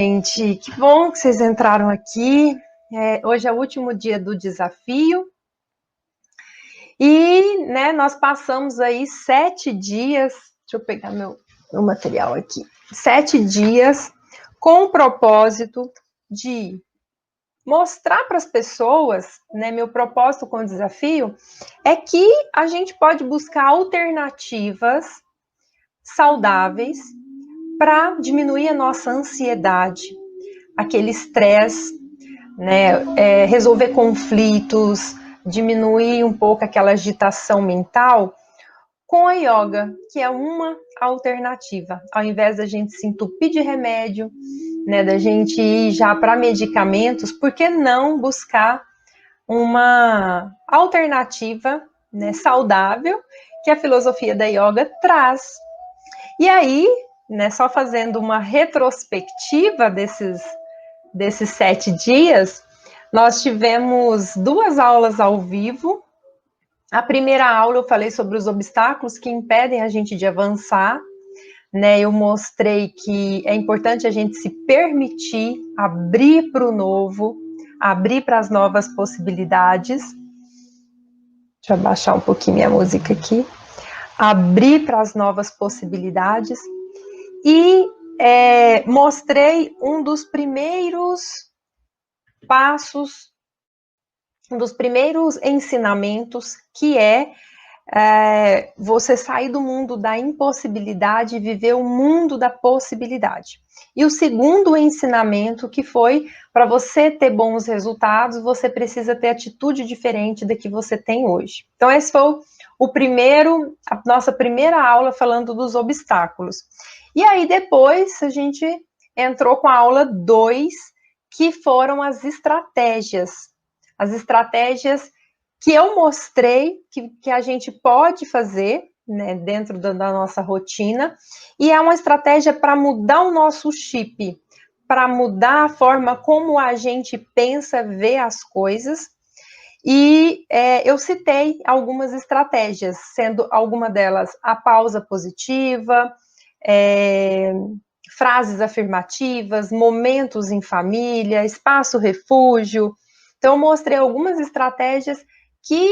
Gente, que bom que vocês entraram aqui. Hoje é o último dia do desafio e, nós passamos aí 7 dias. Deixa eu pegar meu material aqui. 7 dias com o propósito de mostrar para as pessoas, meu propósito com o desafio é que a gente pode buscar alternativas saudáveis para diminuir a nossa ansiedade, aquele estresse, resolver conflitos, diminuir um pouco aquela agitação mental com a yoga, que é uma alternativa. Ao invés da gente se entupir de remédio, da gente ir já para medicamentos, por que não buscar uma alternativa, saudável, que a filosofia da yoga traz? E aí, só fazendo uma retrospectiva desses 7 dias, nós tivemos 2 aulas ao vivo. A primeira aula eu falei sobre os obstáculos que impedem a gente de avançar, eu mostrei que é importante a gente se permitir abrir para o novo, abrir para as novas possibilidades. Deixa eu abaixar um pouquinho minha música aqui. Abrir para as novas possibilidades. E mostrei um dos primeiros passos, um dos primeiros ensinamentos, que é você sair do mundo da impossibilidade e viver o mundo da possibilidade. E o segundo ensinamento, que foi, para você ter bons resultados, você precisa ter atitude diferente da que você tem hoje. Então, esse foi a nossa primeira aula falando dos obstáculos. E aí, depois, a gente entrou com a aula 2, que foram as estratégias. As estratégias que eu mostrei que a gente pode fazer, dentro da nossa rotina, e é uma estratégia para mudar o nosso chip, para mudar a forma como a gente pensa, vê as coisas. E eu citei algumas estratégias, sendo alguma delas a pausa positiva, frases afirmativas, momentos em família, espaço refúgio. Então, eu mostrei algumas estratégias que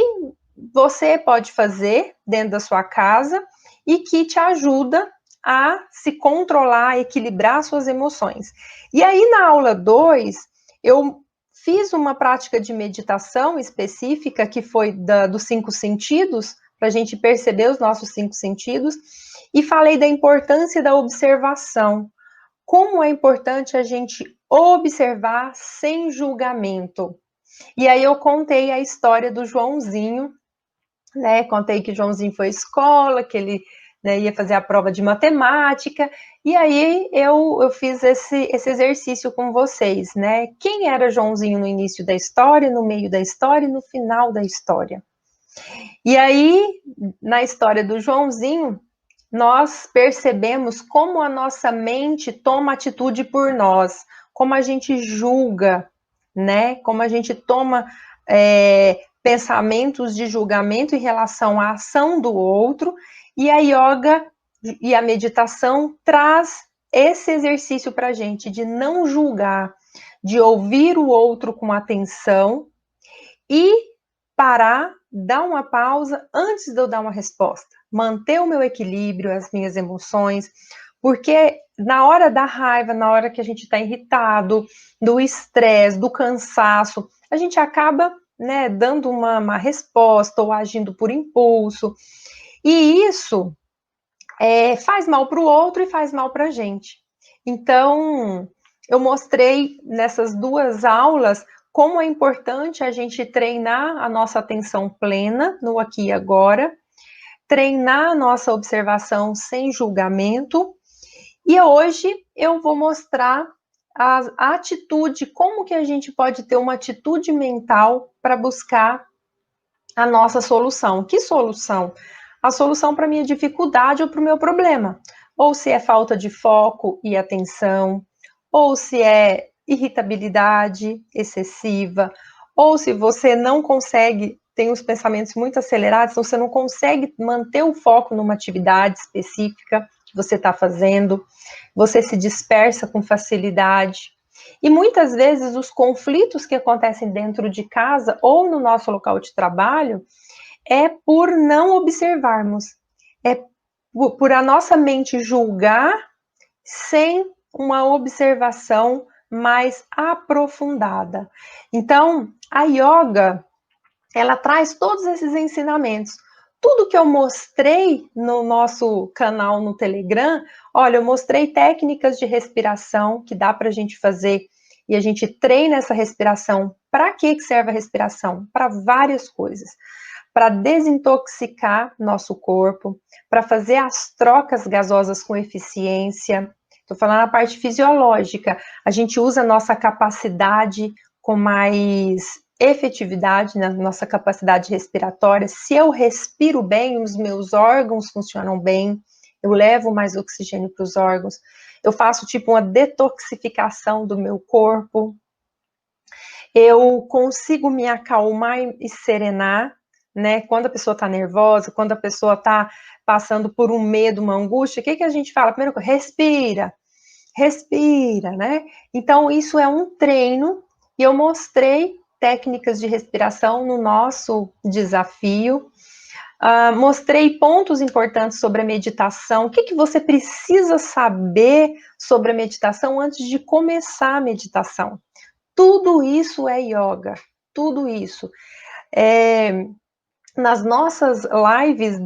você pode fazer dentro da sua casa e que te ajuda a se controlar, equilibrar suas emoções. E aí, na aula 2, eu fiz uma prática de meditação específica, que foi dos 5 sentidos, para a gente perceber os nossos 5 sentidos, e falei da importância da observação. Como é importante a gente observar sem julgamento. E aí eu contei a história do Joãozinho, contei que o Joãozinho foi à escola, que ele ia fazer a prova de matemática, e aí eu fiz esse exercício com vocês, Quem era Joãozinho no início da história, no meio da história e no final da história? E aí, na história do Joãozinho, nós percebemos como a nossa mente toma atitude por nós, como a gente julga, como a gente toma pensamentos de julgamento em relação à ação do outro, e a yoga e a meditação traz esse exercício para a gente, de não julgar, de ouvir o outro com atenção e parar, dar uma pausa antes de eu dar uma resposta. Manter o meu equilíbrio, as minhas emoções, porque na hora da raiva, na hora que a gente está irritado, do estresse, do cansaço, a gente acaba, dando uma resposta ou agindo por impulso. E isso faz mal para o outro e faz mal para a gente. Então, eu mostrei nessas 2 aulas como é importante a gente treinar a nossa atenção plena no aqui e agora, treinar a nossa observação sem julgamento. E hoje eu vou mostrar a atitude, como que a gente pode ter uma atitude mental para buscar a nossa solução. Que solução? A solução para a minha dificuldade ou para o meu problema. Ou se é falta de foco e atenção, ou se é irritabilidade excessiva, ou se você não consegue, tem os pensamentos muito acelerados, então você não consegue manter o foco numa atividade específica que você está fazendo. você se dispersa com facilidade. E muitas vezes os conflitos que acontecem dentro de casa ou no nosso local de trabalho é por não observarmos, é por a nossa mente julgar sem uma observação mais aprofundada. Então, a yoga, ela traz todos esses ensinamentos. Tudo que eu mostrei no nosso canal no Telegram, olha, eu mostrei técnicas de respiração que dá para a gente fazer e a gente treina essa respiração. Para que serve a respiração? Para várias coisas. Para desintoxicar nosso corpo, para fazer as trocas gasosas com eficiência. Estou falando a parte fisiológica. A gente usa a nossa capacidade com mais efetividade na nossa capacidade respiratória. Se eu respiro bem, os meus órgãos funcionam bem, eu levo mais oxigênio para os órgãos, eu faço tipo uma detoxificação do meu corpo, eu consigo me acalmar e serenar, né? Quando a pessoa está nervosa, quando a pessoa está passando por um medo, uma angústia, o que a gente fala? Primeiro, respira, né? Então, isso é um treino, e eu mostrei técnicas de respiração no nosso desafio, mostrei pontos importantes sobre a meditação, o que você precisa saber sobre a meditação antes de começar a meditação. Tudo isso é yoga, tudo isso. Nas nossas lives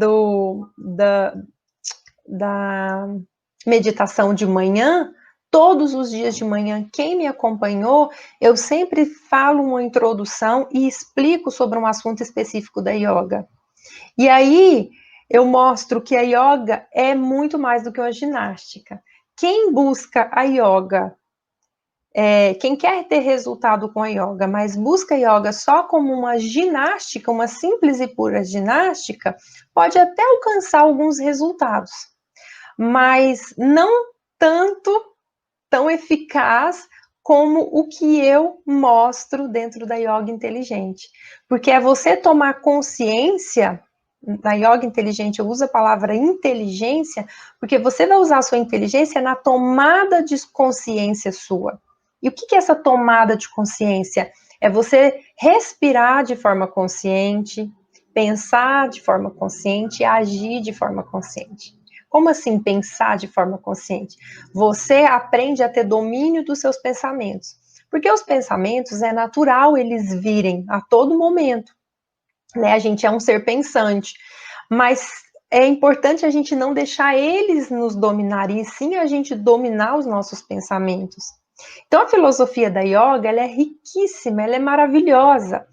da meditação de manhã, todos os dias de manhã, quem me acompanhou, eu sempre falo uma introdução e explico sobre um assunto específico da yoga. E aí, eu mostro que a yoga é muito mais do que uma ginástica. Quem busca a yoga, quem quer ter resultado com a yoga, mas busca a yoga só como uma ginástica, uma simples e pura ginástica, pode até alcançar alguns resultados, mas não tão eficaz como o que eu mostro dentro da yoga inteligente. Porque é você tomar consciência. Na yoga inteligente, eu uso a palavra inteligência, porque você vai usar a sua inteligência na tomada de consciência sua. E o que é essa tomada de consciência? É você respirar de forma consciente, pensar de forma consciente e agir de forma consciente. Como assim pensar de forma consciente? Você aprende a ter domínio dos seus pensamentos. Porque os pensamentos é natural eles virem a todo momento. Né? A gente é um ser pensante. Mas é importante a gente não deixar eles nos dominarem, e sim a gente dominar os nossos pensamentos. Então a filosofia da yoga, ela é riquíssima, ela é maravilhosa.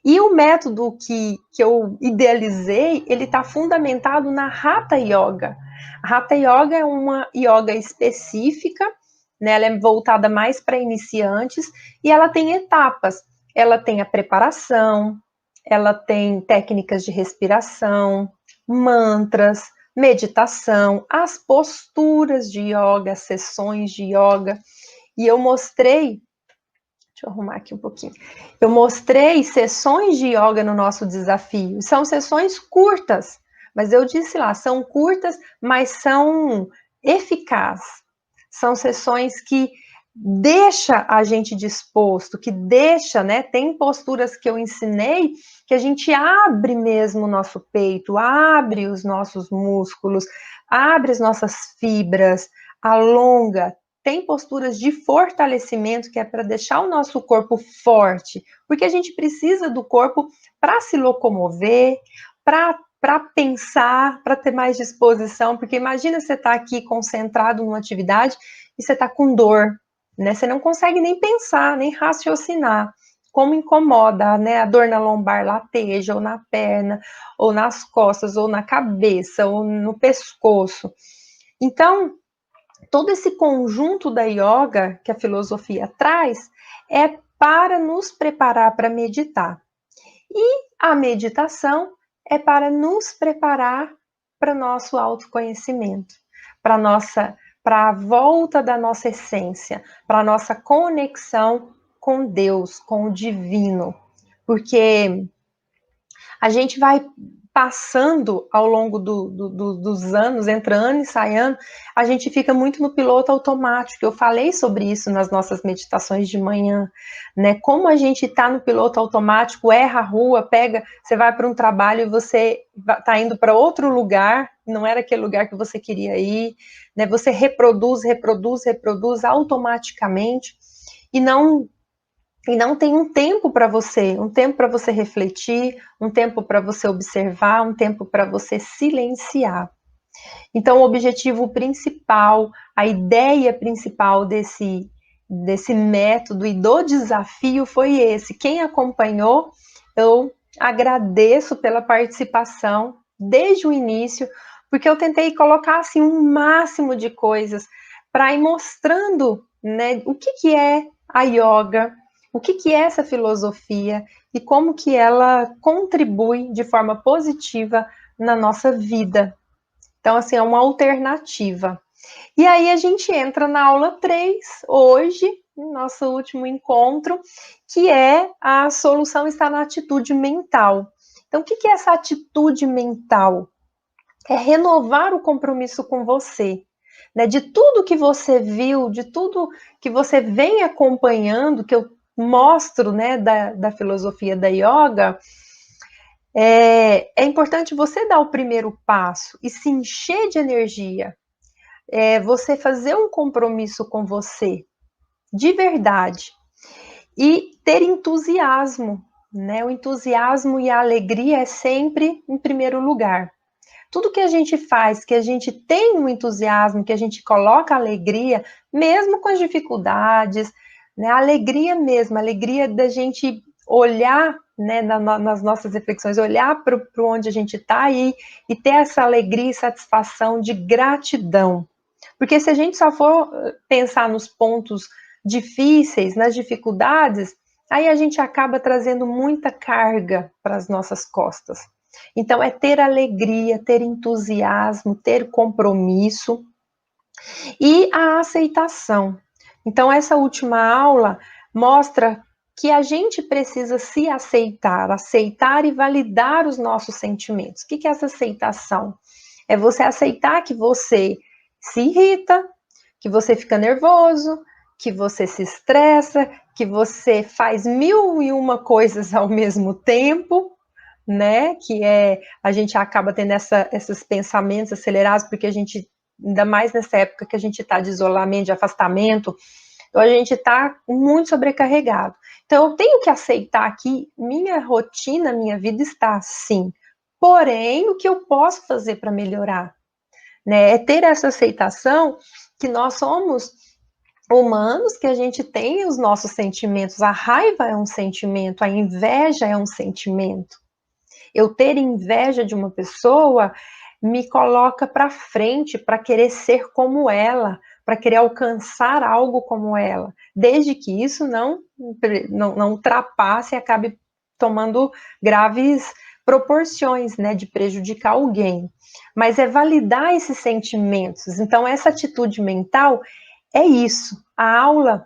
E o método que eu idealizei, ele está fundamentado na Hatha Yoga. A Hatha Yoga é uma yoga específica, né? Ela é voltada mais para iniciantes e ela tem etapas. Ela tem a preparação, ela tem técnicas de respiração, mantras, meditação, as posturas de yoga, as sessões de yoga. E eu mostrei, deixa eu arrumar aqui um pouquinho. Eu mostrei sessões de yoga no nosso desafio. São sessões curtas, mas eu disse lá, são curtas, mas são eficazes. São sessões que deixa a gente disposto, que deixa, né? Tem posturas que eu ensinei que a gente abre mesmo o nosso peito, abre os nossos músculos, abre as nossas fibras, alonga. Tem posturas de fortalecimento que é para deixar o nosso corpo forte, porque a gente precisa do corpo para se locomover, para pensar, para ter mais disposição, porque imagina você estar aqui concentrado numa atividade e você está com dor, né? Você não consegue nem pensar, nem raciocinar. Como incomoda, né? A dor na lombar lateja, ou na perna, ou nas costas, ou na cabeça, ou no pescoço. Então, todo esse conjunto da yoga que a filosofia traz é para nos preparar para meditar. E a meditação é para nos preparar para o nosso autoconhecimento, para a volta da nossa essência, para a nossa conexão com Deus, com o divino. Porque A gente vai passando ao longo dos anos, entra ano e sai ano, a gente fica muito no piloto automático. Eu falei sobre isso nas nossas meditações de manhã, né? Como a gente está no piloto automático, erra a rua, pega, você vai para um trabalho e você está indo para outro lugar, não era aquele lugar que você queria ir, né? Você reproduz automaticamente e não tem um tempo para você refletir, um tempo para você observar, um tempo para você silenciar. Então, o objetivo principal, a ideia principal desse método e do desafio foi esse. Quem acompanhou, eu agradeço pela participação desde o início, porque eu tentei colocar assim um máximo de coisas para ir mostrando, né, o que é a yoga, o que é essa filosofia e como que ela contribui de forma positiva na nossa vida. Então, assim, é uma alternativa. E aí a gente entra na aula 3, hoje, no nosso último encontro, que é a solução está na atitude mental. Então, o que é essa atitude mental? É renovar o compromisso com você, né? De tudo que você viu, de tudo que você vem acompanhando, que eu mostro, né, da filosofia da yoga, é importante você dar o primeiro passo e se encher de energia, você fazer um compromisso com você, de verdade, e ter entusiasmo, né? O entusiasmo e a alegria é sempre em primeiro lugar. Tudo que a gente faz, que a gente tem um entusiasmo, que a gente coloca alegria, mesmo com as dificuldades, né? A alegria mesmo, a alegria da gente olhar, né, nas nossas reflexões, olhar para onde a gente está e ter essa alegria e satisfação de gratidão. Porque se a gente só for pensar nos pontos difíceis, nas dificuldades, aí a gente acaba trazendo muita carga para as nossas costas. Então, é ter alegria, ter entusiasmo, ter compromisso e a aceitação. Então, essa última aula mostra que a gente precisa se aceitar, aceitar e validar os nossos sentimentos. O que é essa aceitação? É você aceitar que você se irrita, que você fica nervoso, que você se estressa, que você faz 1001 coisas ao mesmo tempo, né? Que a gente acaba tendo esses pensamentos acelerados, porque a gente, ainda mais nessa época que a gente está de isolamento, de afastamento, então a gente está muito sobrecarregado. Então eu tenho que aceitar que minha rotina, minha vida está assim. Porém, o que eu posso fazer para melhorar? Né? É ter essa aceitação que nós somos humanos, que a gente tem os nossos sentimentos. A raiva é um sentimento, a inveja é um sentimento. Eu ter inveja de uma pessoa me coloca para frente, para querer ser como ela, para querer alcançar algo como ela, desde que isso não ultrapasse e acabe tomando graves proporções, né, de prejudicar alguém. Mas é validar esses sentimentos. Então, essa atitude mental é isso. A aula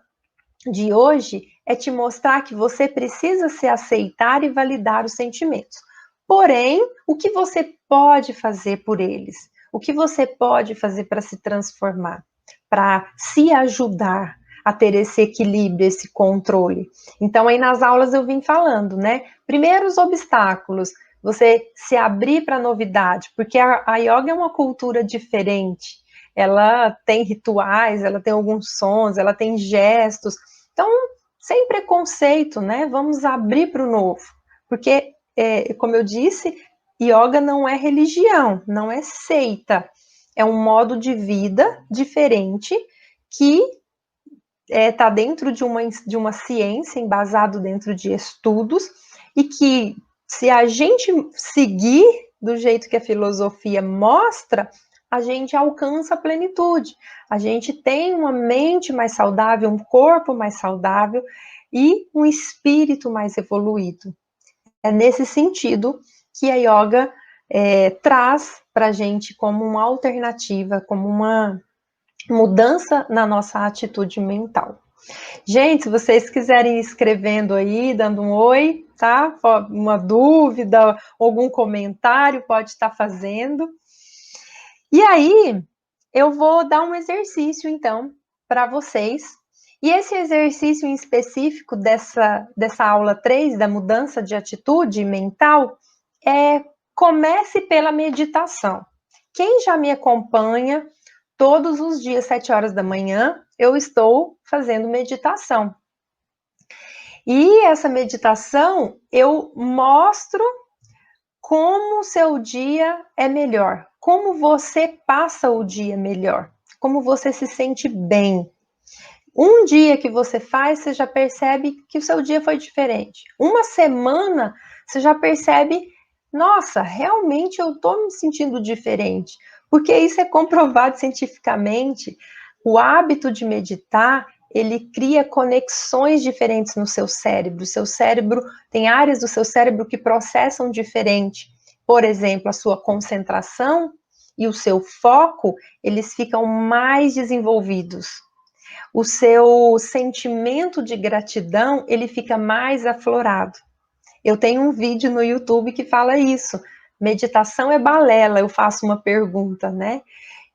de hoje é te mostrar que você precisa se aceitar e validar os sentimentos. Porém, o que você pode fazer por eles? O que você pode fazer para se transformar? Para se ajudar a ter esse equilíbrio, esse controle. Então, aí nas aulas eu vim falando, né? Primeiro, os obstáculos. Você se abrir para a novidade, porque a yoga é uma cultura diferente. Ela tem rituais, ela tem alguns sons, ela tem gestos. Então, sem preconceito, né? Vamos abrir para o novo. Porque, como eu disse, yoga não é religião, não é seita. É um modo de vida diferente que está dentro de uma ciência, embasado dentro de estudos, e que, se a gente seguir do jeito que a filosofia mostra, a gente alcança a plenitude. A gente tem uma mente mais saudável, um corpo mais saudável e um espírito mais evoluído. É nesse sentido que a yoga traz para a gente como uma alternativa, como uma mudança na nossa atitude mental. Gente, se vocês quiserem ir escrevendo aí, dando um oi, tá? Uma dúvida, algum comentário, pode estar fazendo. E aí, eu vou dar um exercício, então, para vocês. E esse exercício em específico dessa aula 3, da mudança de atitude mental, comece pela meditação. Quem já me acompanha, todos os dias, 7 horas da manhã, eu estou fazendo meditação. E essa meditação, eu mostro como o seu dia é melhor, como você passa o dia melhor, como você se sente bem. Um dia que você faz, você já percebe que o seu dia foi diferente. Uma semana, você já percebe, nossa, realmente eu estou me sentindo diferente. Porque isso é comprovado cientificamente. O hábito de meditar, ele cria conexões diferentes no seu cérebro. O seu cérebro, tem áreas do seu cérebro que processam diferente. Por exemplo, a sua concentração e o seu foco, eles ficam mais desenvolvidos. O seu sentimento de gratidão, ele fica mais aflorado. Eu tenho um vídeo no YouTube que fala isso. Meditação é balela? Eu faço uma pergunta, né?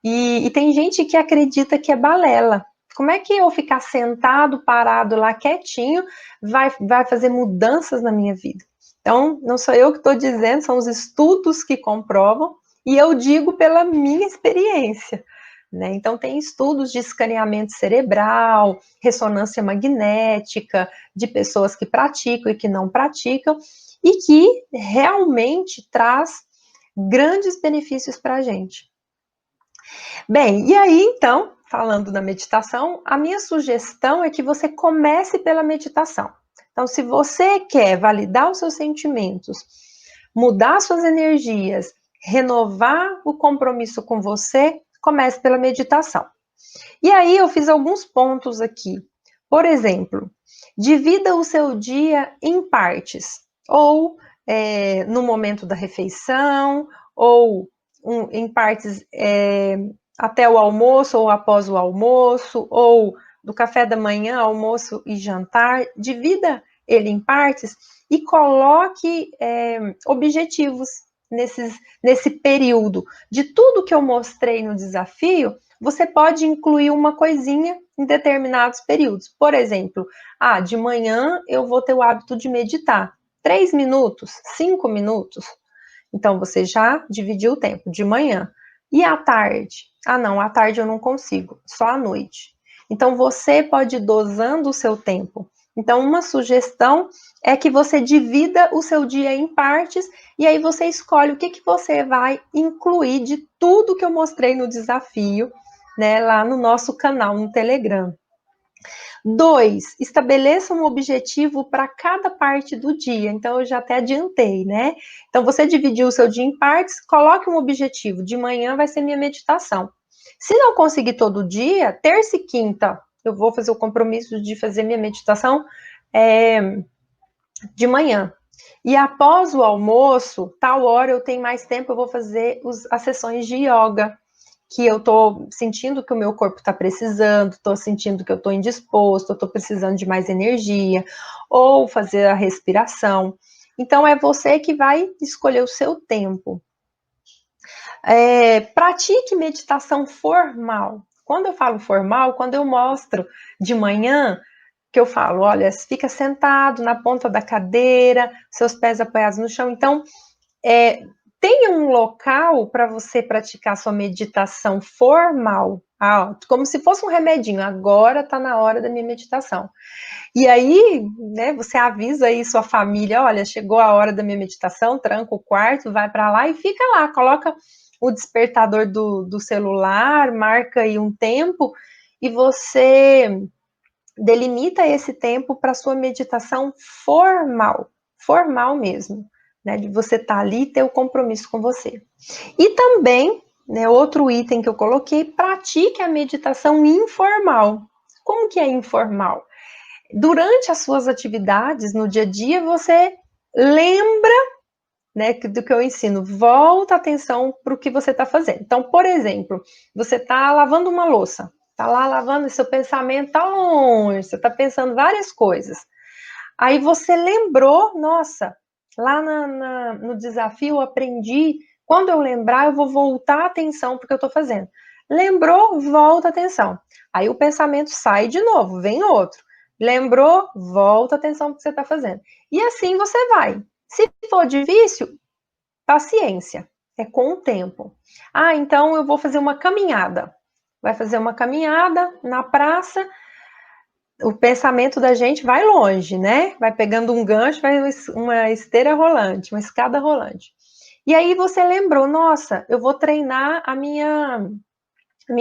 E tem gente que acredita que é balela. Como é que eu ficar sentado, parado lá, quietinho, vai fazer mudanças na minha vida? Então, não sou eu que estou dizendo, são os estudos que comprovam, e eu digo pela minha experiência. Né? Então, tem estudos de escaneamento cerebral, ressonância magnética, de pessoas que praticam e que não praticam, e que realmente traz grandes benefícios para a gente. Bem, e aí então, falando da meditação, a minha sugestão é que você comece pela meditação. Então, se você quer validar os seus sentimentos, mudar suas energias, renovar o compromisso com você, comece pela meditação. E aí eu fiz alguns pontos aqui. Por exemplo, divida o seu dia em partes, ou no momento da refeição, ou em partes até o almoço ou após o almoço, ou do café da manhã, almoço e jantar. Divida ele em partes e coloque objetivos nesse período. De tudo que eu mostrei no desafio, você pode incluir uma coisinha em determinados períodos. Por exemplo, de manhã eu vou ter o hábito de meditar. 3 minutos, 5 minutos. Então, você já dividiu o tempo de manhã. E à tarde? Não, à tarde eu não consigo, só à noite. Então, você pode ir dosando o seu tempo. Então, uma sugestão é que você divida o seu dia em partes e aí você escolhe o que você vai incluir de tudo que eu mostrei no desafio, né, lá no nosso canal no Telegram. 2, estabeleça um objetivo para cada parte do dia. Então, eu já até adiantei, né? Então, você dividiu o seu dia em partes, coloque um objetivo. De manhã vai ser minha meditação. Se não conseguir todo dia, terça e quinta, eu vou fazer o compromisso de fazer minha meditação de manhã. E após o almoço, tal hora eu tenho mais tempo, eu vou fazer as sessões de yoga, que eu tô sentindo que o meu corpo tá precisando, tô sentindo que eu tô indisposto, eu tô precisando de mais energia, ou fazer a respiração. Então, é você que vai escolher o seu tempo. Pratique meditação formal. Quando eu falo formal, quando eu mostro de manhã, que eu falo, olha, fica sentado na ponta da cadeira, seus pés apoiados no chão. Então, tenha um local para você praticar sua meditação formal, como se fosse um remedinho. Agora está na hora da minha meditação. E aí, né, você avisa aí sua família, olha, chegou a hora da minha meditação, tranca o quarto, vai para lá e fica lá, coloca o despertador do celular, marca aí um tempo e você delimita esse tempo para sua meditação formal mesmo, né, de você estar ali e ter o compromisso com você. E também, né, outro item que eu coloquei, pratique a meditação informal. Como que é informal? Durante as suas atividades, no dia a dia, você lembra, né, do que eu ensino, volta a atenção para o que você está fazendo. Então, por exemplo, você está lavando uma louça, Tá lá lavando, seu pensamento tá longe, você tá pensando várias coisas. Aí você lembrou, nossa, lá no desafio eu aprendi, quando eu lembrar eu vou voltar a atenção porque eu tô fazendo. Lembrou, volta a atenção. Aí o pensamento sai de novo, vem outro. Lembrou, volta a atenção porque você tá fazendo. E assim você vai. Se for difícil, paciência, é com o tempo. Ah, então eu vou fazer uma caminhada. Vai fazer uma caminhada na praça, o pensamento da gente vai longe, né? Vai pegando um gancho, vai uma esteira rolante, uma escada rolante. E aí você lembrou, nossa, eu vou treinar a minha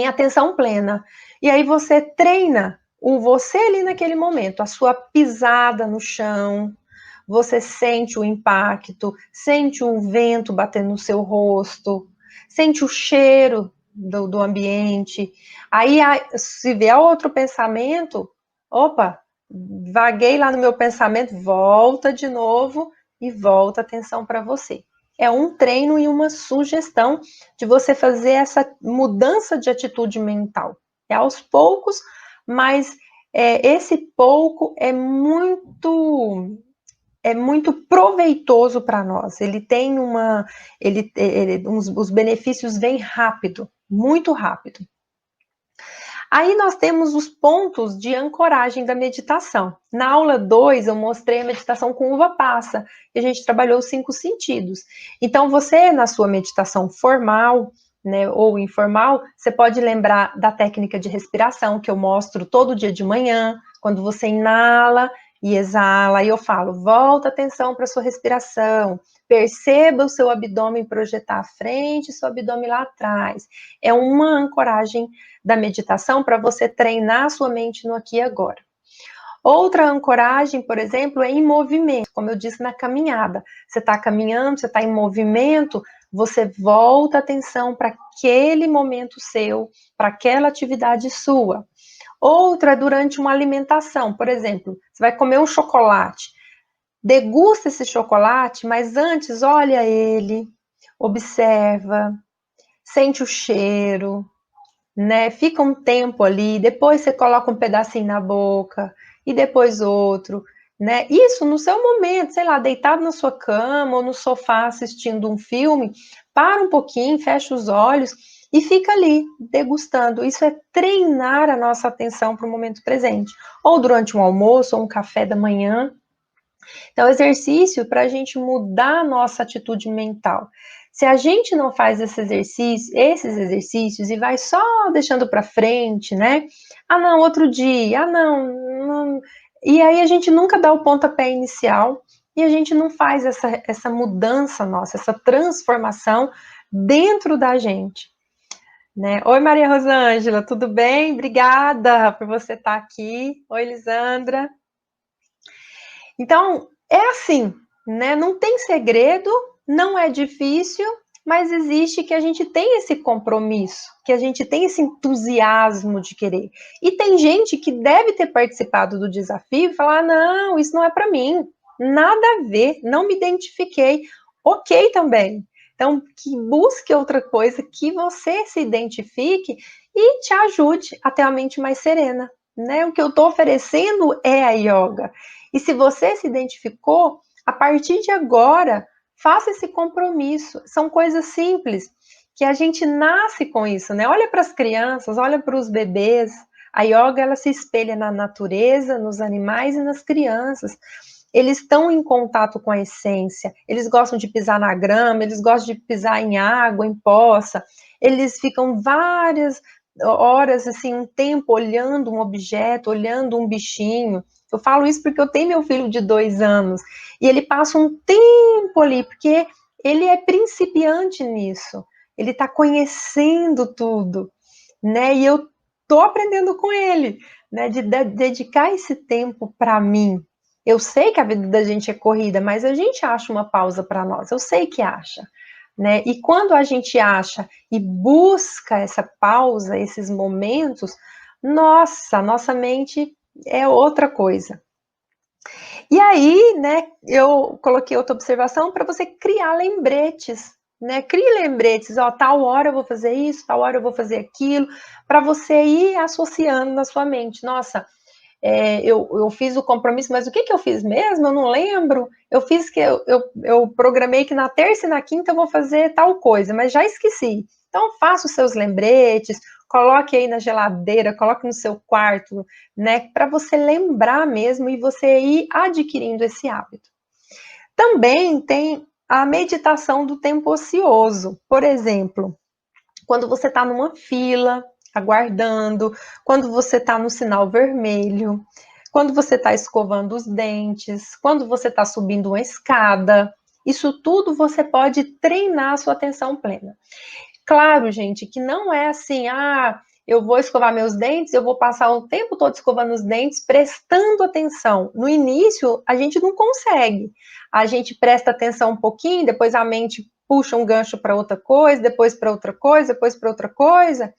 atenção plena. E aí você treina o você ali naquele momento, a sua pisada no chão, você sente o impacto, sente o vento batendo no seu rosto, sente o cheiro do ambiente. Aí, se vier outro pensamento, opa, vaguei lá no meu pensamento, volta de novo e volta a atenção para você. É um treino e uma sugestão de você fazer essa mudança de atitude mental. É aos poucos, mas esse pouco é muito proveitoso para nós. Ele tem os benefícios vêm rápido, muito rápido. Aí nós temos os pontos de ancoragem da meditação. Na aula 2, eu mostrei a meditação com uva passa, e a gente trabalhou os 5 sentidos. Então, você, na sua meditação formal, né, ou informal, você pode lembrar da técnica de respiração, que eu mostro todo dia de manhã, quando você inala e exala, e eu falo, volta a atenção para a sua respiração, perceba o seu abdômen projetar à frente, seu abdômen lá atrás. É uma ancoragem da meditação para você treinar a sua mente no aqui e agora. Outra ancoragem, por exemplo, é em movimento, como eu disse na caminhada. Você está caminhando, você está em movimento, você volta a atenção para aquele momento seu, para aquela atividade sua. Outra é durante uma alimentação, por exemplo, você vai comer um chocolate. Degusta esse chocolate, mas antes olha ele, observa, sente o cheiro, né? Fica um tempo ali, depois você coloca um pedacinho na boca e depois outro, né? Isso no seu momento, sei lá, deitado na sua cama ou no sofá assistindo um filme, para um pouquinho, fecha os olhos e fica ali degustando. Isso é treinar a nossa atenção para o momento presente. Ou durante um almoço ou um café da manhã. Então, exercício para a gente mudar a nossa atitude mental. Se a gente não faz esses exercícios e vai só deixando para frente, né? Ah, não, outro dia. Ah, não. E aí a gente nunca dá o pontapé inicial e a gente não faz essa mudança nossa, essa transformação dentro da gente. Né? Oi, Maria Rosângela, tudo bem? Obrigada por você estar aqui. Oi, Lisandra. Então, é assim, né? Não tem segredo, não é difícil, mas existe que a gente tem esse compromisso, que a gente tem esse entusiasmo de querer. E tem gente que deve ter participado do desafio e falar: não, isso não é para mim, nada a ver, não me identifiquei. Ok também. Então, que busque outra coisa, que você se identifique e te ajude a ter a mente mais serena. Né? O que eu estou oferecendo é a yoga. E se você se identificou, a partir de agora, faça esse compromisso. São coisas simples, que a gente nasce com isso, né? Olha para as crianças, olha para os bebês. A yoga, ela se espelha na natureza, nos animais e nas crianças. Eles estão em contato com a essência, eles gostam de pisar na grama, eles gostam de pisar em água, em poça, eles ficam várias horas, assim, um tempo olhando um objeto, olhando um bichinho. Eu falo isso porque eu tenho meu filho de 2 anos, e ele passa um tempo ali, porque ele é principiante nisso, ele está conhecendo tudo, né, e eu tô aprendendo com ele, né, de dedicar esse tempo para mim. Eu sei que a vida da gente é corrida, mas a gente acha uma pausa para nós, eu sei que acha, né? E quando a gente acha e busca essa pausa, esses momentos, nossa mente é outra coisa. E aí, né, eu coloquei outra observação para você criar lembretes, né? Crie lembretes, ó, tal hora eu vou fazer isso, tal hora eu vou fazer aquilo, para você ir associando na sua mente. Nossa, eu fiz o compromisso, mas o que eu fiz mesmo? Eu não lembro. Eu fiz que eu programei que na terça e na quinta eu vou fazer tal coisa, mas já esqueci. Então, faça os seus lembretes, coloque aí na geladeira, coloque no seu quarto, né? Para você lembrar mesmo e você ir adquirindo esse hábito. Também tem a meditação do tempo ocioso. Por exemplo, quando você está numa fila, aguardando, quando você está no sinal vermelho, quando você está escovando os dentes, quando você está subindo uma escada, isso tudo você pode treinar a sua atenção plena. Claro, gente, que não é assim, eu vou escovar meus dentes, eu vou passar o tempo todo escovando os dentes, prestando atenção. No início, a gente não consegue. A gente presta atenção um pouquinho, depois a mente puxa um gancho para outra coisa, depois para outra coisa, depois para outra coisa.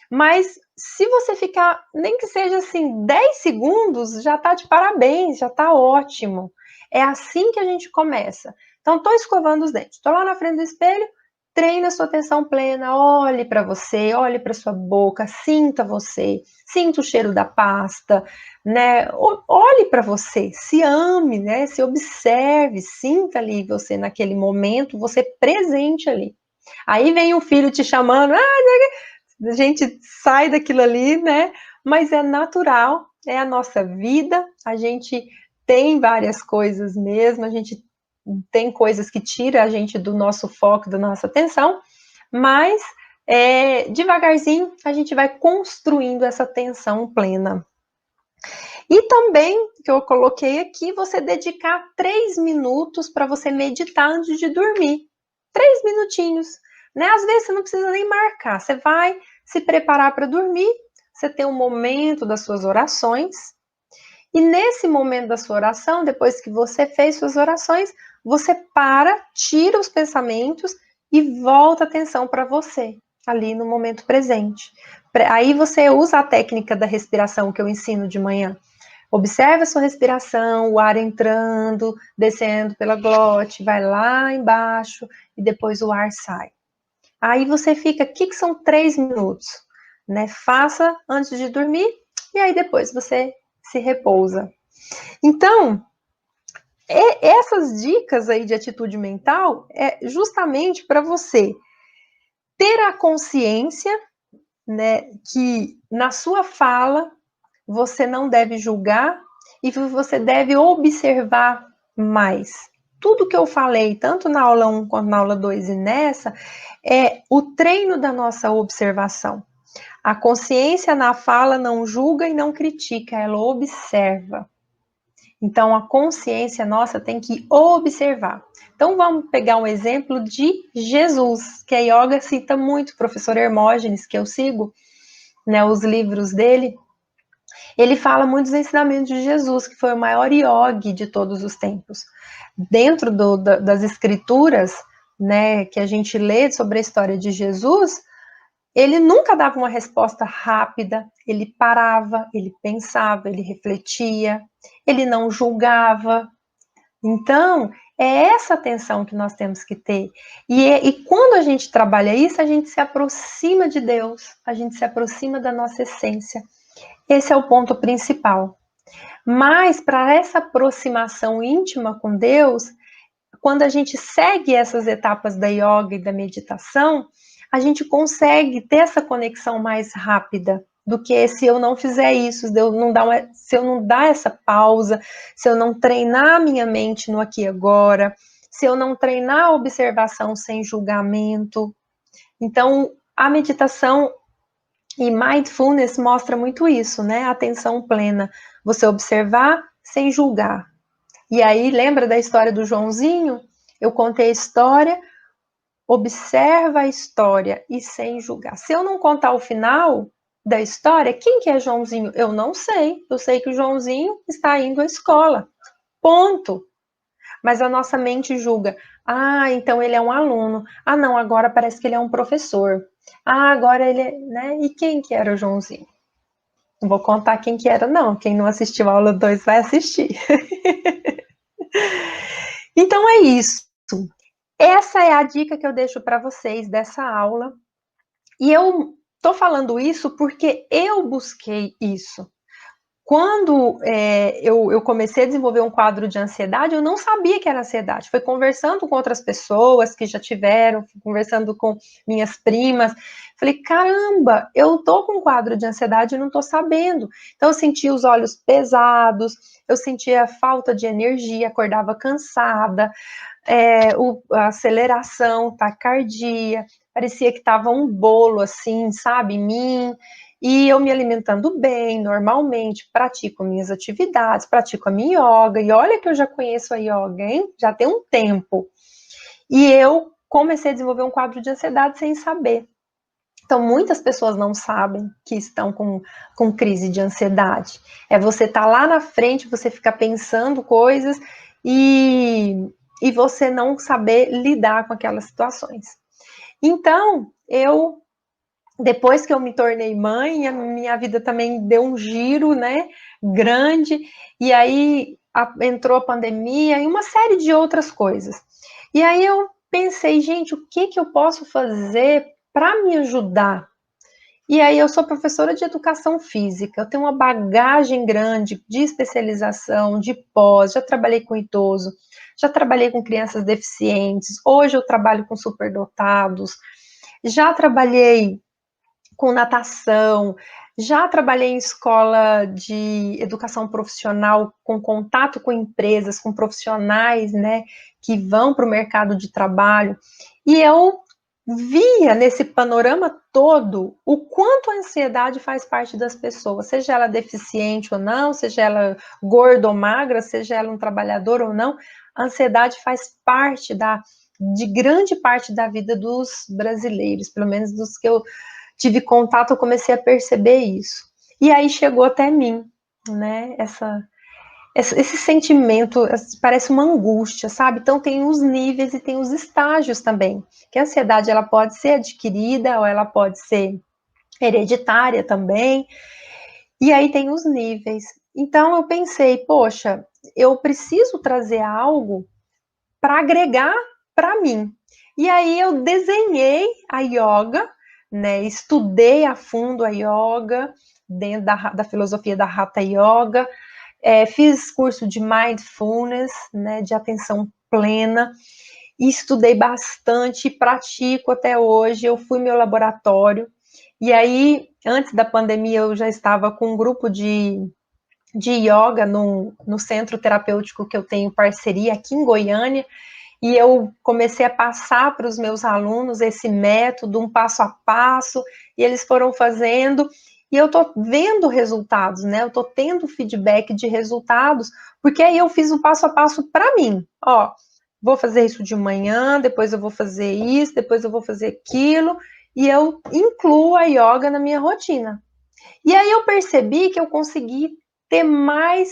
Mas se você ficar, nem que seja assim, 10 segundos, já está de parabéns, já está ótimo. É assim que a gente começa. Então, estou escovando os dentes, estou lá na frente do espelho, treina a sua atenção plena, olhe para você, olhe para sua boca, sinta você, sinta o cheiro da pasta, né? Olhe para você, se ame, né? Se observe, sinta ali você naquele momento, você presente ali. Aí vem o filho te chamando, a gente sai daquilo ali, né? Mas é natural, é a nossa vida, a gente tem várias coisas mesmo, a gente tem coisas que tiram a gente do nosso foco, da nossa atenção, mas devagarzinho a gente vai construindo essa atenção plena. E também, que eu coloquei aqui, você dedicar 3 minutos para você meditar antes de dormir. 3 minutinhos, né? Às vezes você não precisa nem marcar, você vai se preparar para dormir, você tem um momento das suas orações, e nesse momento da sua oração, depois que você fez suas orações, você para, tira os pensamentos e volta a atenção para você, ali no momento presente. Aí você usa a técnica da respiração que eu ensino de manhã. Observe a sua respiração, o ar entrando, descendo pela glote, vai lá embaixo e depois o ar sai. Aí você fica, o que são 3 minutos? Né? Faça antes de dormir e aí depois você se repousa. Então, essas dicas aí de atitude mental é justamente para você ter a consciência, né, que na sua fala você não deve julgar e você deve observar mais. Tudo que eu falei, tanto na aula 1 quanto na aula 2 e nessa, é o treino da nossa observação. A consciência na fala não julga e não critica, ela observa. Então, a consciência nossa tem que observar. Então, vamos pegar um exemplo de Jesus, que a yoga cita muito, o professor Hermógenes, que eu sigo, né, os livros dele. Ele fala muito dos ensinamentos de Jesus, que foi o maior yogi de todos os tempos. Dentro das escrituras, né, que a gente lê sobre a história de Jesus, ele nunca dava uma resposta rápida, ele parava, ele pensava, ele refletia, ele não julgava. Então, é essa atenção que nós temos que ter. E quando a gente trabalha isso, a gente se aproxima de Deus, a gente se aproxima da nossa essência. Esse é o ponto principal. Mas para essa aproximação íntima com Deus, quando a gente segue essas etapas da yoga e da meditação, a gente consegue ter essa conexão mais rápida do que se eu não fizer isso, se eu não dar essa pausa, se eu não treinar a minha mente no aqui e agora, se eu não treinar a observação sem julgamento. Então, a meditação e mindfulness mostra muito isso, né? Atenção plena. Você observar sem julgar. E aí, lembra da história do Joãozinho? Eu contei a história, observa a história e sem julgar. Se eu não contar o final da história, quem que é Joãozinho? Eu não sei. Eu sei que o Joãozinho está indo à escola. Ponto. Mas a nossa mente julga. Então ele é um aluno. Não, agora parece que ele é um professor. Agora ele é, né? E quem que era o Joãozinho? Não vou contar quem que era, não. Quem não assistiu a aula 2 vai assistir. Então é isso. essa é a dica que eu deixo para vocês dessa aula. E eu tô falando isso porque eu busquei isso. Quando eu comecei a desenvolver um quadro de ansiedade, eu não sabia que era ansiedade. Foi conversando com outras pessoas que já tiveram, conversando com minhas primas. Falei, caramba, eu tô com um quadro de ansiedade e não tô sabendo. Então, eu sentia os olhos pesados, eu sentia falta de energia, acordava cansada, a aceleração, taquicardia, parecia que tava um bolo assim, sabe, em mim. E eu me alimentando bem, normalmente, pratico minhas atividades, pratico a minha yoga, e olha que eu já conheço a yoga, hein? Já tem um tempo. E eu comecei a desenvolver um quadro de ansiedade sem saber. Então, muitas pessoas não sabem que estão com crise de ansiedade. É você estar lá na frente, você ficar pensando coisas e você não saber lidar com aquelas situações. Então, depois que eu me tornei mãe, a minha vida também deu um giro, né, grande, e aí entrou a pandemia e uma série de outras coisas. E aí eu pensei, gente, o que eu posso fazer para me ajudar? E aí eu sou professora de educação física, eu tenho uma bagagem grande de especialização, de pós, já trabalhei com idoso, já trabalhei com crianças deficientes, hoje eu trabalho com superdotados, já trabalhei com natação, já trabalhei em escola de educação profissional, com contato com empresas, com profissionais, né, que vão para o mercado de trabalho, e eu via nesse panorama todo o quanto a ansiedade faz parte das pessoas, seja ela deficiente ou não, seja ela gorda ou magra, seja ela um trabalhador ou não, a ansiedade faz parte de grande parte da vida dos brasileiros, pelo menos dos que eu tive contato, eu comecei a perceber isso. E aí chegou até mim, né, esse sentimento, parece uma angústia, sabe? Então tem os níveis e tem os estágios também, que a ansiedade ela pode ser adquirida ou ela pode ser hereditária também, e aí tem os níveis. Então eu pensei, poxa, eu preciso trazer algo para agregar para mim. E aí eu desenhei a yoga, né? Estudei a fundo a yoga dentro da filosofia da Hatha Yoga, fiz curso de mindfulness, né? De atenção plena, e estudei bastante, pratico até hoje. Eu fui meu laboratório. E aí, antes da pandemia, eu já estava com um grupo de yoga no centro terapêutico que eu tenho parceria aqui em Goiânia, e eu comecei a passar para os meus alunos esse método, um passo a passo, e eles foram fazendo, e eu tô vendo resultados, né? Eu tô tendo feedback de resultados, porque aí eu fiz o passo a passo para mim. Ó, vou fazer isso de manhã, depois eu vou fazer isso, depois eu vou fazer aquilo, e eu incluo a yoga na minha rotina. E aí eu percebi que eu consegui ter mais,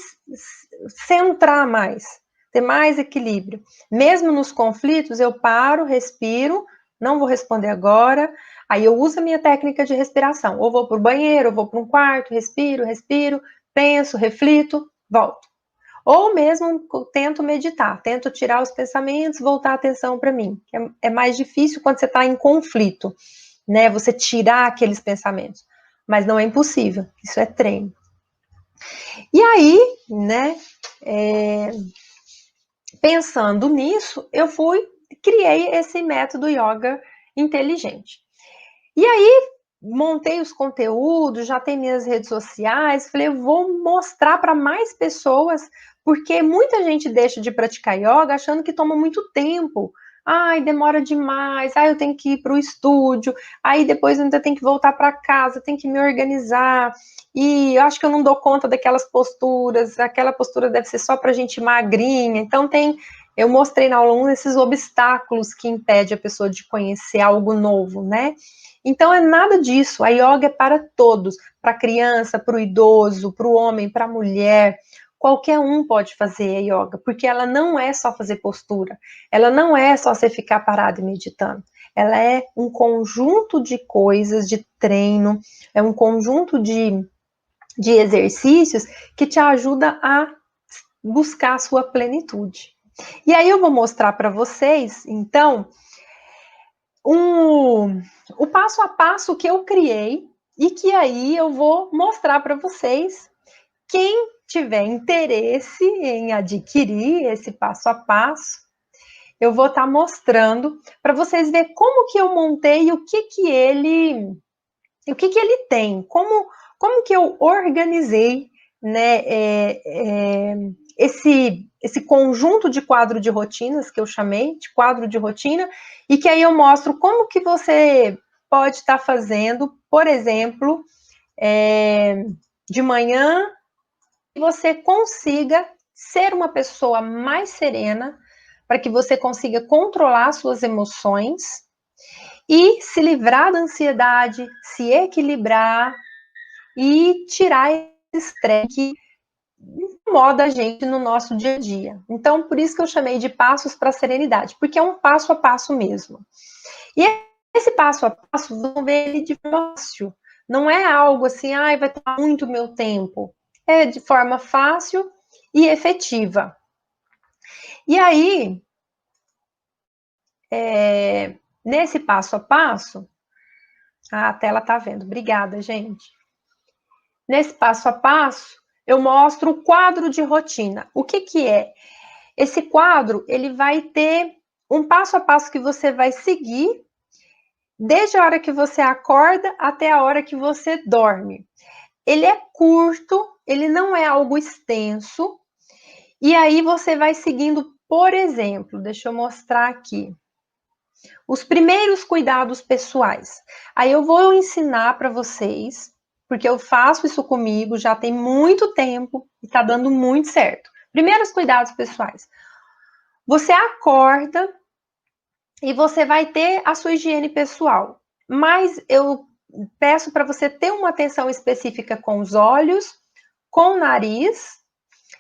centrar mais, ter mais equilíbrio. Mesmo nos conflitos, eu paro, respiro, não vou responder agora, aí eu uso a minha técnica de respiração. Ou vou para o banheiro, ou vou para um quarto, respiro, penso, reflito, volto. Ou mesmo tento meditar, tento tirar os pensamentos, voltar a atenção para mim. É mais difícil quando você está em conflito, né? Você tirar aqueles pensamentos. Mas não é impossível, isso é treino. E aí, né, pensando nisso, eu criei esse método yoga inteligente. E aí, montei os conteúdos, já tem minhas redes sociais, falei, eu vou mostrar para mais pessoas, porque muita gente deixa de praticar yoga achando que toma muito tempo. Ai, demora demais, ai, eu tenho que ir para o estúdio, aí depois eu ainda tenho que voltar para casa, tenho que me organizar, e eu acho que eu não dou conta daquelas posturas, aquela postura deve ser só para gente magrinha, então eu mostrei na aula esses obstáculos que impedem a pessoa de conhecer algo novo, né? Então é nada disso, a yoga é para todos, para a criança, para o idoso, para o homem, para a mulher, qualquer um pode fazer a yoga, porque ela não é só fazer postura, ela não é só você ficar parado e meditando, ela é um conjunto de coisas, de treino, é um conjunto de exercícios que te ajuda a buscar a sua plenitude. E aí eu vou mostrar para vocês, então, o passo a passo que eu criei e que aí eu vou mostrar para vocês. Quem tiver interesse em adquirir esse passo a passo, eu vou estar mostrando para vocês verem como que eu montei e o que ele tem, como que eu organizei, né, esse conjunto de quadro de rotinas que eu chamei de quadro de rotina, e que aí eu mostro como que você pode estar fazendo, por exemplo, de manhã, que você consiga ser uma pessoa mais serena, para que você consiga controlar suas emoções e se livrar da ansiedade, se equilibrar e tirar esse estresse que incomoda a gente no nosso dia a dia. Então, por isso que eu chamei de passos para a serenidade, porque é um passo a passo mesmo. E esse passo a passo, vamos ver ele de fácil. Não é algo assim, vai tomar muito meu tempo. É de forma fácil e efetiva. E aí, nesse passo a passo, a tela está vendo. Obrigada, gente. Nesse passo a passo, eu mostro o quadro de rotina. O que é? Esse quadro, ele vai ter um passo a passo que você vai seguir desde a hora que você acorda até a hora que você dorme. Ele é curto, ele não é algo extenso, e aí você vai seguindo, por exemplo, deixa eu mostrar aqui. Os primeiros cuidados pessoais. Aí eu vou ensinar para vocês, porque eu faço isso comigo já tem muito tempo e tá dando muito certo. Primeiros cuidados pessoais. Você acorda e você vai ter a sua higiene pessoal, mas eu peço para você ter uma atenção específica com os olhos, com o nariz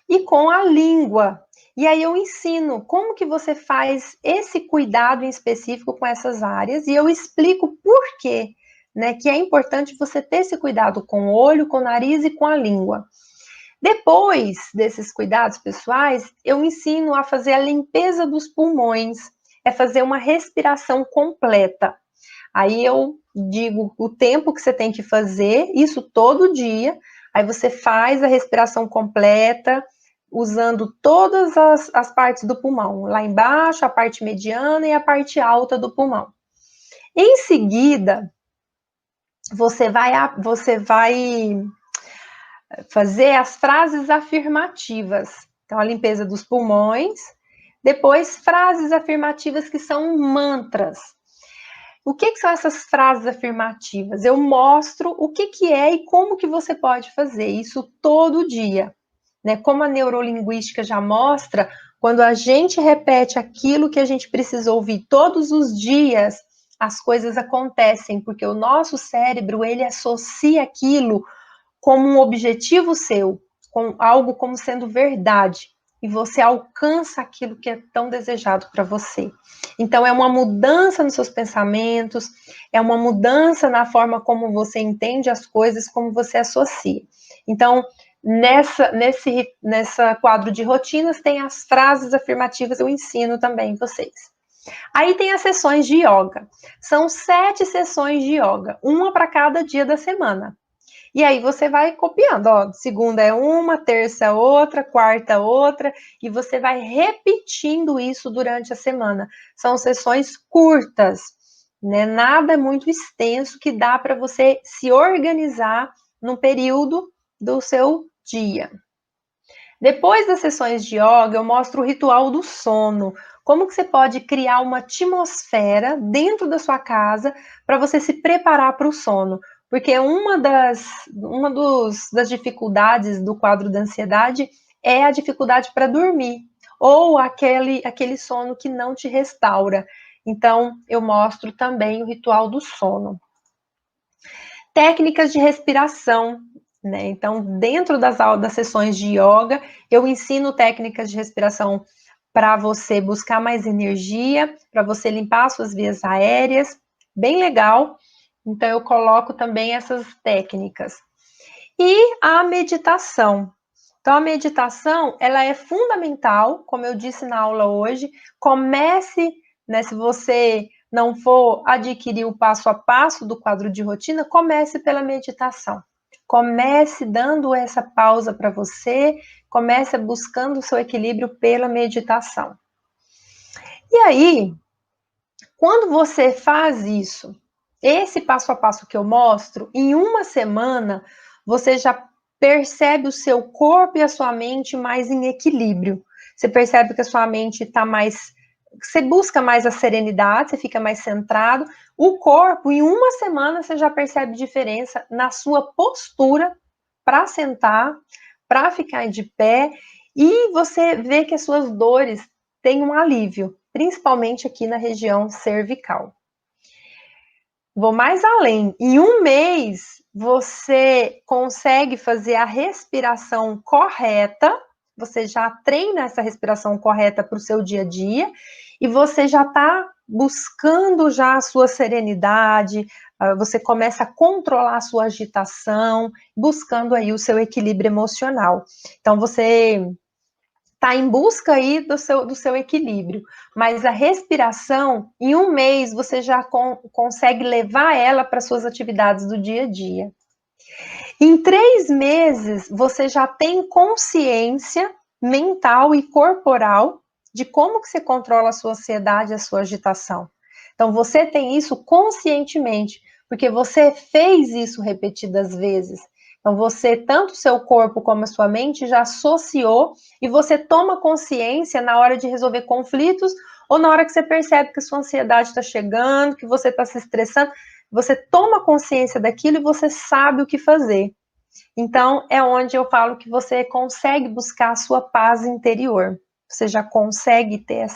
e com a língua. E aí eu ensino como que você faz esse cuidado em específico com essas áreas e eu explico por quê, né, que é importante você ter esse cuidado com o olho, com o nariz e com a língua. Depois desses cuidados pessoais, eu ensino a fazer a limpeza dos pulmões, é fazer uma respiração completa. Aí eu digo o tempo que você tem que fazer, isso todo dia. Aí você faz a respiração completa, usando todas as partes do pulmão. Lá embaixo, a parte mediana e a parte alta do pulmão. Em seguida, você vai fazer as frases afirmativas. Então, a limpeza dos pulmões. Depois, frases afirmativas que são mantras. O que são essas frases afirmativas? Eu mostro o que é e como que você pode fazer isso todo dia. Né? Como a neurolinguística já mostra, quando a gente repete aquilo que a gente precisa ouvir todos os dias, as coisas acontecem, porque o nosso cérebro, ele associa aquilo como um objetivo seu, com algo como sendo verdade, e você alcança aquilo que é tão desejado para você. Então, é uma mudança nos seus pensamentos, é uma mudança na forma como você entende as coisas, como você associa. Então, nessa quadro de rotinas, tem as frases afirmativas, eu ensino também vocês. Aí tem as sessões de yoga. São 7 sessões de yoga, uma para cada dia da semana. E aí você vai copiando, ó, segunda é uma, terça outra, quarta outra, e você vai repetindo isso durante a semana. São sessões curtas, né? Nada muito extenso que dá para você se organizar num período do seu dia. Depois das sessões de yoga, eu mostro o ritual do sono. Como que você pode criar uma atmosfera dentro da sua casa para você se preparar para o sono? Porque uma das dificuldades do quadro da ansiedade é a dificuldade para dormir, ou aquele sono que não te restaura. Então, eu mostro também o ritual do sono. Técnicas de respiração, né? Então, dentro das sessões de yoga, eu ensino técnicas de respiração para você buscar mais energia, para você limpar suas vias aéreas, bem legal. Então, eu coloco também essas técnicas. E a meditação. Então, a meditação, ela é fundamental, como eu disse na aula hoje. Comece, né, se você não for adquirir o passo a passo do quadro de rotina, comece pela meditação. Comece dando essa pausa para você, comece buscando o seu equilíbrio pela meditação. E aí, quando você faz isso, esse passo a passo que eu mostro, em uma semana, você já percebe o seu corpo e a sua mente mais em equilíbrio. Você percebe que a sua mente está mais... Você busca mais a serenidade, você fica mais centrado. O corpo, em uma semana, você já percebe diferença na sua postura para sentar, para ficar de pé, e você vê que as suas dores têm um alívio, principalmente aqui na região cervical. Vou mais além. Em um mês, você consegue fazer a respiração correta, você já treina essa respiração correta para o seu dia a dia, e você já está buscando já a sua serenidade, você começa a controlar a sua agitação, buscando aí o seu equilíbrio emocional. Então, você está em busca aí do seu equilíbrio, mas a respiração, em um mês, você já consegue levar ela para suas atividades do dia a dia. Em 3 meses, você já tem consciência mental e corporal de como que você controla a sua ansiedade e a sua agitação. Então, você tem isso conscientemente, porque você fez isso repetidas vezes. Então, você, tanto o seu corpo como a sua mente, já associou e você toma consciência na hora de resolver conflitos ou na hora que você percebe que a sua ansiedade está chegando, que você está se estressando, você toma consciência daquilo e você sabe o que fazer. Então, é onde eu falo que você consegue buscar a sua paz interior. Você já consegue ter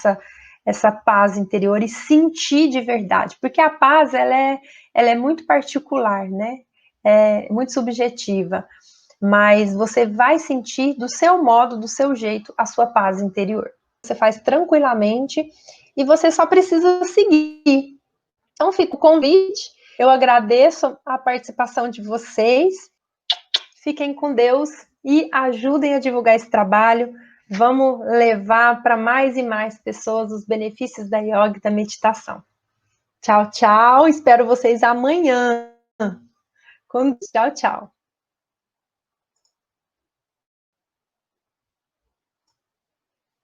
essa paz interior e sentir de verdade. Porque a paz, ela é muito particular, né? É muito subjetiva. Mas você vai sentir do seu modo, do seu jeito, a sua paz interior. Você faz tranquilamente e você só precisa seguir. Então, fica o convite. Eu agradeço a participação de vocês. Fiquem com Deus e ajudem a divulgar esse trabalho. Vamos levar para mais e mais pessoas os benefícios da yoga e da meditação. Tchau, tchau. Espero vocês amanhã. Tchau, tchau.